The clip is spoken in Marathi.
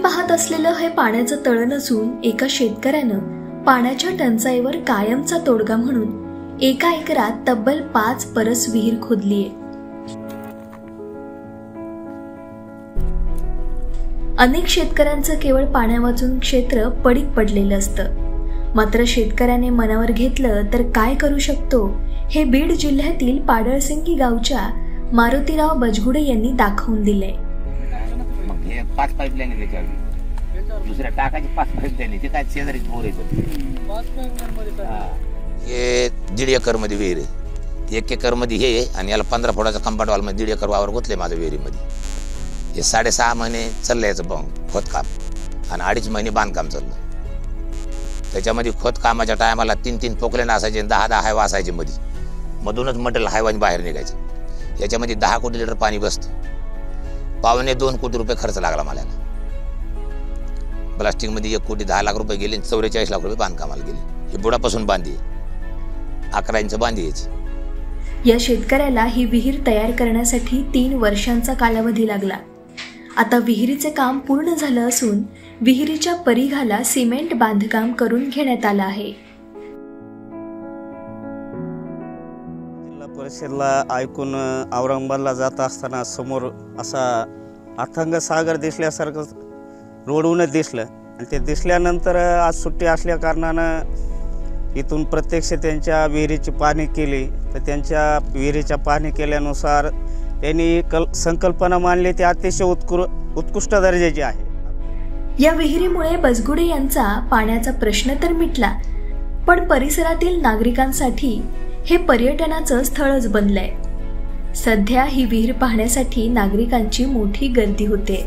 पाहत असलेलं हे पाण्याचं तळं नसून एका शेतकऱ्यानं पाण्याच्या टंचाईवर कायमचा तोडगा म्हणून एका एकरात तब्बल 5 परस विहीर खोदलीये। अनेक शेतकऱ्यांचं केवळ पाण्या वाचून क्षेत्र पडीक पडलेलं असतं, मात्र शेतकऱ्याने मनावर घेतलं तर काय करू शकतो हे बीड जिल्ह्यातील पाडळसिंगी गावच्या मारुतीराव बजगुडे यांनी दाखवून दिले। 5 पाईपलाईन त्याच्यावर दुसऱ्या टाकायची 5 पाईपलाईन ते काय शेजारी बोर येतं। हे 1.5 एकर मध्ये विहीर आहे, 1 एकर मध्ये हे आणि याला 15 फुटाचा कंपाऊंड वॉल मध्ये 1.5 एकर वावर गुंतले माझ्या विहिरीमध्ये। हे 6.5 महिने चाललं याचं खोदकाम आणि 2.5 महिने बांधकाम चाललं। त्याच्यामध्ये खोदकामाच्या टायमाला 3-3 पोकलेन असायचे, 10-10 हायवा असायचे मध्ये, मधूनच मटेरियल हायवाने बाहेर निघायचं। याच्यामध्ये 10 कोटी लिटर पाणी बसतं, 2.25 कोटी रुपये खर्च लागला मला। प्लास्टिक मध्ये 1 कोटी 10 लाख रुपये गेले, 44 लाख रुपये बांधकामाला गेले। हे बुडापासून बांधी 11 इंच बांधी याची। या शेतकऱ्याला ही विहीर तयार करण्यासाठी 3 वर्षांचा कालावधी लागला। आता विहिरीचे काम पूर्ण झालं असून विहिरीच्या परिघाला सिमेंट बांधकाम करून घेण्यात आलं आहे। जिल्हा परिषदला ऐकून औरंगाबादला जात असताना समोर असा अथांग सागर दिसल्यासारखं रोडवून दिसलं आणि ते दिसल्यानंतर आज सुट्टी असल्या कारणानं इथून प्रत्यक्ष त्यांच्या विहिरीची पाहणी केली। तर त्यांच्या विहिरीच्या पाहणी केल्यानुसार त्यांनी संकल्पना मांडली ती अतिशय उत्कृष्ट दर्जाची आहे। या विहिरीमुळे बजगुडे यांचा पाण्याचा प्रश्न तर मिटला, पण परिसरातील नागरिकांसाठी हे पर्यटनाचं स्थळच बनलंय। सध्या ही विहीर पाहण्यासाठी नागरिकांची मोठी गर्दी होते।